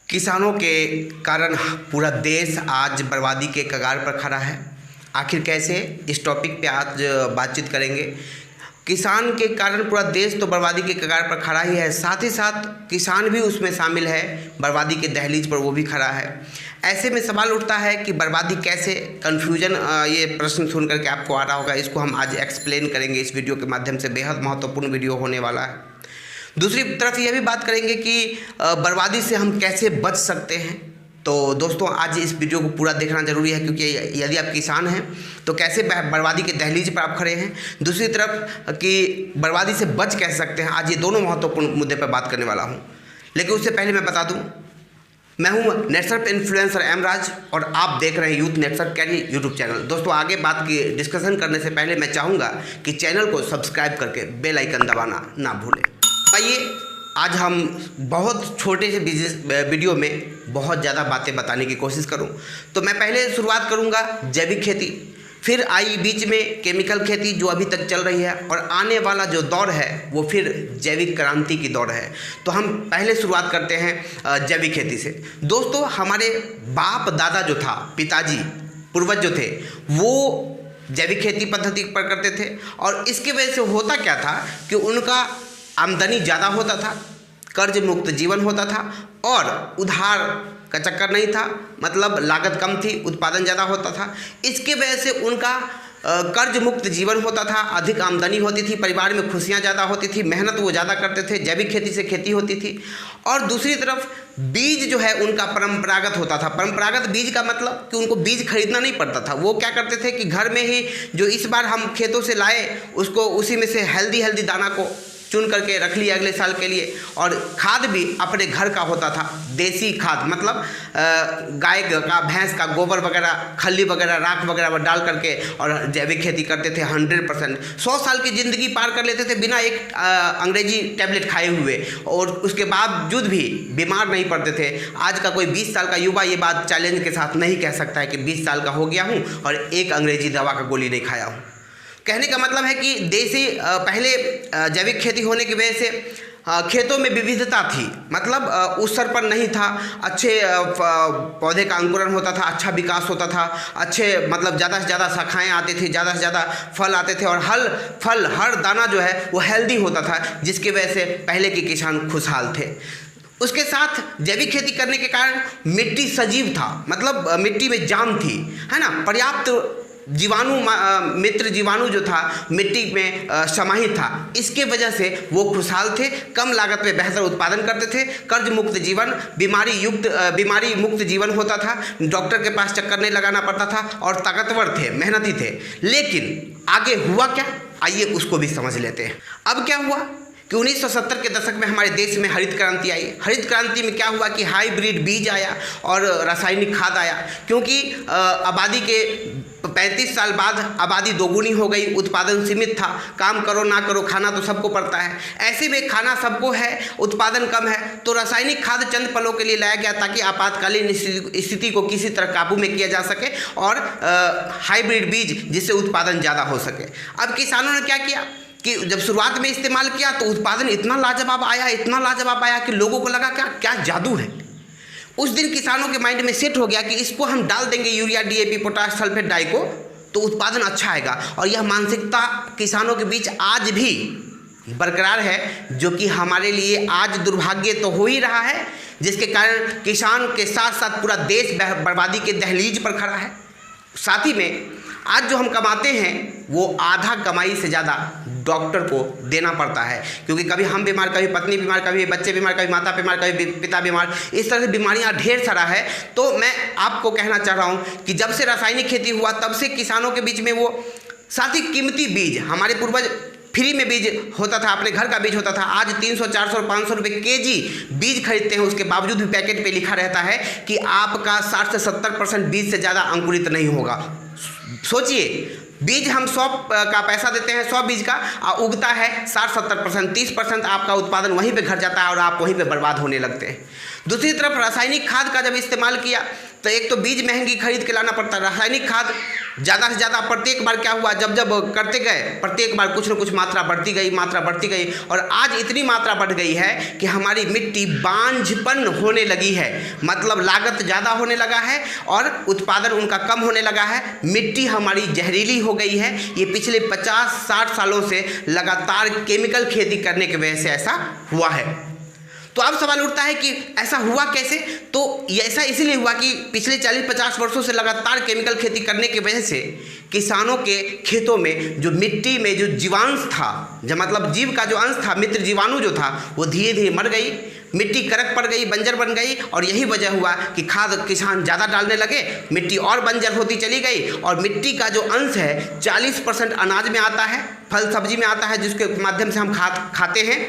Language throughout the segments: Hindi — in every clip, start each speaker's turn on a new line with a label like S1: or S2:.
S1: किसानों के कारण पूरा देश आज बर्बादी के कगार पर खड़ा है। आखिर कैसे, इस टॉपिक पे आज बातचीत करेंगे। किसान के कारण पूरा देश तो बर्बादी के कगार पर खड़ा ही है, साथ ही साथ किसान भी उसमें शामिल है, बर्बादी के दहलीज पर वो भी खड़ा है। ऐसे में सवाल उठता है कि बर्बादी कैसे, कन्फ्यूजन ये प्रश्न सुन करके आपको आ रहा होगा। इसको हम आज एक्सप्लेन करेंगे इस वीडियो के माध्यम से। बेहद महत्वपूर्ण वीडियो होने वाला है। दूसरी तरफ यह भी बात करेंगे कि बर्बादी से हम कैसे बच सकते हैं। तो दोस्तों, आज इस वीडियो को पूरा देखना जरूरी है, क्योंकि यदि आप किसान हैं तो कैसे बर्बादी के दहलीज पर आप खड़े हैं, दूसरी तरफ कि बर्बादी से बच कैसे सकते हैं। आज ये दोनों महत्वपूर्ण मुद्दे पर बात करने वाला हूँ। लेकिन उससे पहले मैं बता दूँ, मैं हूँ नेटसर्फ इन्फ्लुएंसर एम राज और आप देख रहे हैं youth Netsurf career YouTube channel. दोस्तों, आगे बात की डिस्कशन करने से पहले मैं चाहूँगा कि चैनल को सब्सक्राइब करके बेल आइकन दबाना ना भूलें। आइए, आज हम बहुत छोटे से वीडियो में बहुत ज़्यादा बातें बताने की कोशिश करूं। तो मैं पहले शुरुआत करूंगा जैविक खेती, फिर आई बीच में केमिकल खेती जो अभी तक चल रही है, और आने वाला जो दौर है वो फिर जैविक क्रांति की दौर है। तो हम पहले शुरुआत करते हैं जैविक खेती से। दोस्तों, हमारे बाप दादा जो था, पिताजी पूर्वज जो थे, वो जैविक खेती पद्धति पर करते थे। और इसकी वजह से होता क्या था कि उनका आमदनी ज़्यादा होता था, कर्ज मुक्त जीवन होता था, और उधार का चक्कर नहीं था, मतलब लागत कम थी, उत्पादन ज़्यादा होता था। इसके वजह से उनका कर्ज मुक्त जीवन होता था, अधिक आमदनी होती थी, परिवार में खुशियाँ ज़्यादा होती थी, मेहनत वो ज़्यादा करते थे, जैविक खेती से खेती होती थी। और दूसरी तरफ बीज जो है उनका परंपरागत होता था। परंपरागत बीज का मतलब कि उनको बीज खरीदना नहीं पड़ता था। वो क्या करते थे कि घर में ही जो इस बार हम खेतों से लाए, उसको उसी में से हेल्दी दाना को चुन करके रख लिया अगले साल के लिए। और खाद भी अपने घर का होता था, देसी खाद, मतलब गाय का, भैंस का गोबर वगैरह, खल्ली वगैरह, राख वगैरह डाल करके और जैविक खेती करते थे। 100% 100 साल की ज़िंदगी पार कर लेते थे बिना एक अंग्रेजी टैबलेट खाए हुए, और उसके बावजूद भी बीमार नहीं पड़ते थे। आज का कोई 20 साल का युवा ये बात चैलेंज के साथ नहीं कह सकता है कि 20 साल का हो गया हूँ और एक अंग्रेजी दवा का गोली नहीं खाया हूँ। कहने का मतलब है कि देसी पहले जैविक खेती होने की वजह से खेतों में विविधता थी, मतलब उस स्तर पर नहीं था। अच्छे पौधे का अंकुरण होता था, अच्छा विकास होता था, अच्छे मतलब ज़्यादा से ज़्यादा शाखाएँ आती थी, ज़्यादा से ज़्यादा फल आते थे, और हर दाना जो है वो हेल्दी होता था, जिसकी वजह से पहले के किसान खुशहाल थे। उसके साथ जैविक खेती करने के कारण मिट्टी सजीव था, मतलब मिट्टी में जान थी, है ना। पर्याप्त जीवाणु मित्र जीवाणु जो था मिट्टी में समाहित था। इसके वजह से वो खुशहाल थे, कम लागत में बेहतर उत्पादन करते थे, कर्ज मुक्त जीवन, बीमारी मुक्त जीवन होता था, डॉक्टर के पास चक्कर नहीं लगाना पड़ता था, और ताकतवर थे, मेहनती थे। लेकिन आगे हुआ क्या, आइए उसको भी समझ लेते हैं। अब क्या हुआ कि 1970 के दशक में हमारे देश में हरित क्रांति आई। हरित क्रांति में क्या हुआ कि हाइब्रिड बीज आया और रासायनिक खाद आया, क्योंकि आबादी के 35 साल बाद आबादी दोगुनी हो गई, उत्पादन सीमित था। काम करो ना करो, खाना तो सबको पड़ता है। ऐसे में खाना सबको है, उत्पादन कम है, तो रासायनिक खाद चंद पलों के लिए लाया गया ताकि आपातकालीन स्थिति को किसी तरह काबू में किया जा सके, और हाइब्रिड बीज जिससे उत्पादन ज़्यादा हो सके। अब किसानों ने क्या किया कि जब शुरुआत में इस्तेमाल किया तो उत्पादन इतना लाजवाब आया कि लोगों को लगा क्या जादू है। उस दिन किसानों के माइंड में सेट हो गया कि इसको हम डाल देंगे यूरिया, डीएपी, पोटाश, सल्फेट, डाई को, तो उत्पादन अच्छा आएगा। और यह मानसिकता किसानों के बीच आज भी बरकरार है, जो कि हमारे लिए आज दुर्भाग्य तो हो ही रहा है, जिसके कारण किसान के साथ साथ पूरा देश बर्बादी के दहलीज पर खड़ा है। साथ ही में आज जो हम कमाते हैं वो आधा कमाई से ज़्यादा डॉक्टर को देना पड़ता है, क्योंकि कभी हम बीमार, कभी पत्नी बीमार, कभी बच्चे बीमार, कभी माता बीमार, कभी पिता बीमार, इस तरह से बीमारियां ढेर सारा है। तो मैं आपको कहना चाह रहा हूं कि जब से रासायनिक खेती हुआ तब से किसानों के बीच में वो, साथ ही कीमती बीज, हमारे पूर्वज फ्री में बीज होता था, अपने घर का बीज होता था। आज 300, 400, 500 रुपये केजी बीज खरीदते हैं, उसके बावजूद भी पैकेट पे लिखा रहता है कि आपका 60 से 70% बीज से ज़्यादा अंकुरित नहीं होगा। सोचिए, बीज हम 100 का पैसा देते हैं, 100 बीज का, उगता है 60-70%, 30% आपका उत्पादन वहीं पे घट जाता है और आप वहीं पे बर्बाद होने लगते हैं। दूसरी तरफ रासायनिक खाद का जब इस्तेमाल किया तो एक तो बीज महंगी खरीद के लाना पड़ता है, रासायनिक खाद ज़्यादा से ज़्यादा प्रत्येक बार क्या हुआ, जब जब करते गए प्रत्येक बार कुछ न कुछ मात्रा बढ़ती गई और आज इतनी मात्रा बढ़ गई है कि हमारी मिट्टी बांझपन होने लगी है, मतलब लागत ज़्यादा होने लगा है और उत्पादन उनका कम होने लगा है। मिट्टी हमारी जहरीली हो गई है। ये पिछले 50-60 सालों से लगातार केमिकल खेती करने की वजह से ऐसा हुआ है। तो अब सवाल उठता है कि ऐसा हुआ कैसे? तो ऐसा इसीलिए हुआ कि पिछले 40-50 वर्षों से लगातार केमिकल खेती करने की वजह से किसानों के खेतों में जो मिट्टी में जो जीवांश था, जो मतलब जीव का जो अंश था, मित्र जीवाणु जो था, वो धीरे धीरे मर गई, मिट्टी करक पड़ गई, बंजर बन गई और यही वजह हुआ कि खाद किसान ज़्यादा डालने लगे, मिट्टी और बंजर होती चली गई और मिट्टी का जो अंश है 40% अनाज में आता है, फल सब्जी में आता है, जिसके माध्यम से हम खाते हैं,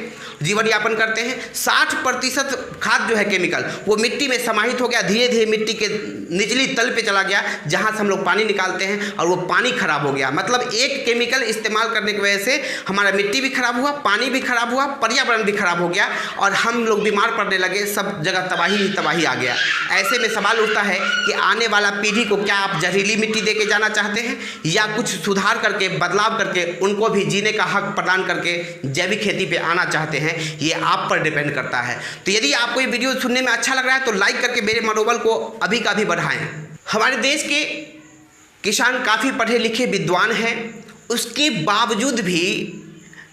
S1: जीवन यापन करते हैं। 60% खाद जो है केमिकल वो मिट्टी में समाहित हो गया, धीरे धीरे मिट्टी के निचली तल पे चला गया, जहाँ से हम लोग पानी निकालते हैं और वो पानी खराब हो गया। मतलब एक केमिकल इस्तेमाल करने की वजह से हमारा मिट्टी भी खराब हुआ, पानी भी खराब हुआ, पर्यावरण भी खराब हो गया और हम लोग बीमार पड़ने लगे, सब जगह तबाही ही तबाही आ गया। ऐसे में सवाल उठता है कि आने वाला पीढ़ी को क्या आप जहरीली मिट्टी दे के जाना चाहते हैं या कुछ सुधार करके, बदलाव करके उनको भी जीने का हक प्रदान करके जैविक खेती पे आना चाहते हैं? ये आप पर डिपेंड करता है। तो यदि आपको ये वीडियो सुनने में अच्छा लग रहा है तो लाइक करके मेरे मनोबल को अभी का भी बढ़ाएं। हमारे देश के किसान काफ़ी पढ़े लिखे विद्वान हैं, उसके बावजूद भी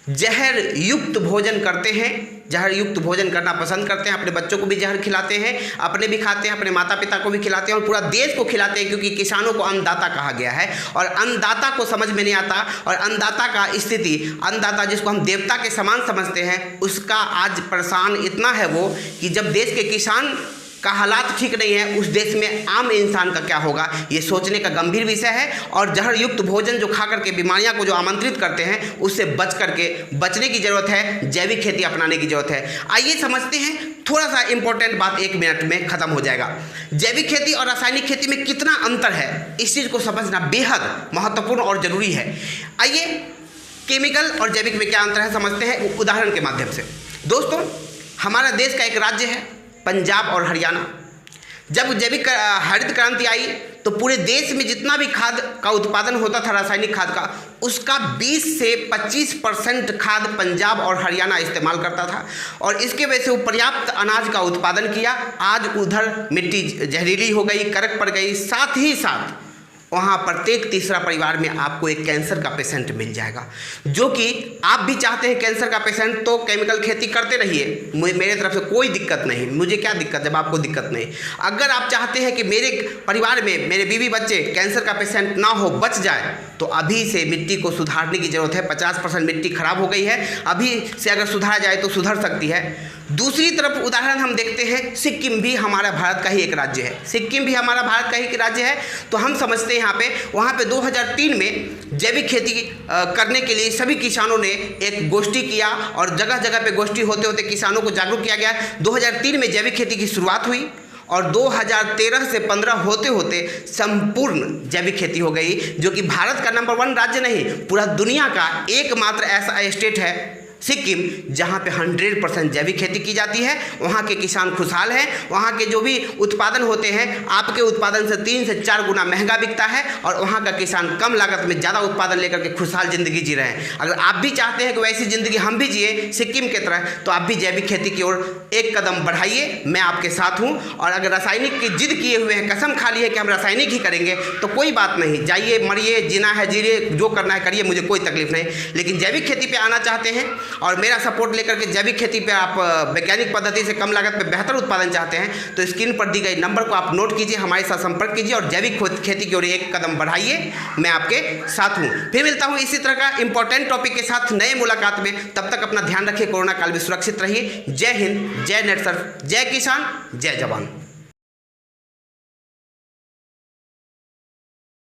S1: जहर युक्त भोजन करते हैं, जहर युक्त भोजन करना पसंद करते हैं, अपने बच्चों को भी जहर खिलाते हैं, अपने भी खाते हैं, अपने माता पिता को भी खिलाते हैं और पूरा देश को खिलाते हैं, क्योंकि किसानों को अन्नदाता कहा गया है और अन्नदाता को समझ में नहीं आता और अन्नदाता का स्थिति, अन्नदाता जिसको हम देवता के समान समझते हैं, उसका आज परेशान इतना है वो कि जब देश के किसान का हालात ठीक नहीं है, उस देश में आम इंसान का क्या होगा, ये सोचने का गंभीर विषय है। और जहर युक्त भोजन जो खा करके बीमारियां को जो आमंत्रित करते हैं, उससे बचने की ज़रूरत है, जैविक खेती अपनाने की ज़रूरत है। आइए समझते हैं, थोड़ा सा इंपॉर्टेंट बात 1 मिनट में ख़त्म हो जाएगा। जैविक खेती और रासायनिक खेती में कितना अंतर है, इस चीज़ को समझना बेहद महत्वपूर्ण और ज़रूरी है। आइए केमिकल और जैविक में क्या अंतर है समझते हैं उदाहरण के माध्यम से। दोस्तों, हमारा देश का एक राज्य है पंजाब और हरियाणा। जब जैविक हरित क्रांति आई तो पूरे देश में जितना भी खाद का उत्पादन होता था, रासायनिक खाद का, उसका 20 से 25% खाद पंजाब और हरियाणा इस्तेमाल करता था और इसके वजह से वो पर्याप्त अनाज का उत्पादन किया। आज उधर मिट्टी जहरीली हो गई, करक पड़ गई, साथ ही साथ वहाँ प्रत्येक तीसरा परिवार में आपको एक कैंसर का पेशेंट मिल जाएगा। जो कि आप भी चाहते हैं कैंसर का पेशेंट, तो केमिकल खेती करते रहिए, मेरे तरफ से कोई दिक्कत नहीं। मुझे क्या दिक्कत जब आपको दिक्कत नहीं। अगर आप चाहते हैं कि मेरे परिवार में मेरे बीवी बच्चे कैंसर का पेशेंट ना हो, बच जाए, तो अभी से मिट्टी को सुधारने की ज़रूरत है। 50% मिट्टी खराब हो गई है, अभी से अगर सुधारा जाए तो सुधर सकती है। दूसरी तरफ उदाहरण हम देखते हैं, सिक्किम भी हमारा भारत का ही एक राज्य है। सिक्किम भी हमारा भारत का ही एक राज्य है। तो हम समझते हैं वहाँ पे 2003 में जैविक खेती करने के लिए सभी किसानों ने एक गोष्ठी किया और जगह जगह पे गोष्ठी होते होते किसानों को जागरूक किया गया। 2003 में जैविक खेती की शुरुआत हुई और 2013 से 15 होते होते संपूर्ण जैविक खेती हो गई, जो कि भारत का नंबर 1 राज्य नहीं, पूरा दुनिया का एकमात्र ऐसा स्टेट है सिक्किम, जहाँ पे 100% जैविक खेती की जाती है। वहाँ के किसान खुशहाल हैं, वहाँ के जो भी उत्पादन होते हैं आपके उत्पादन से 3 से 4 गुना महंगा बिकता है और वहाँ का किसान कम लागत में ज़्यादा उत्पादन लेकर के खुशहाल ज़िंदगी जी रहे हैं। अगर आप भी चाहते हैं कि वैसी ज़िंदगी हम भी जिए सिक्किम की तरह, तो आप भी जैविक खेती की ओर एक कदम बढ़ाइए, मैं आपके साथ हूँ। और अगर रासायनिक की जिद किए हुए हैं, कसम खा ली है कि हम रासायनिक ही करेंगे, तो कोई बात नहीं, जाइए मरिए, जीना है जीरिए, जो करना है करिए, मुझे कोई तकलीफ नहीं। लेकिन जैविक खेती पर आना चाहते हैं और मेरा सपोर्ट लेकर के जैविक खेती पे आप वैज्ञानिक पद्धति से कम लागत में बेहतर उत्पादन चाहते हैं, तो स्क्रीन पर दी गई नंबर को आप नोट कीजिए, हमारे साथ संपर्क कीजिए और जैविक खेती की ओर एक कदम बढ़ाइए। मैं आपके साथ हूँ। फिर मिलता हूँ इसी तरह का इंपॉर्टेंट टॉपिक के साथ नए मुलाकात में। तब तक अपना ध्यान रखिए, कोरोना काल में सुरक्षित रहिए। जय हिंद, जय नेटसर्फ, जय किसान, जय जवान।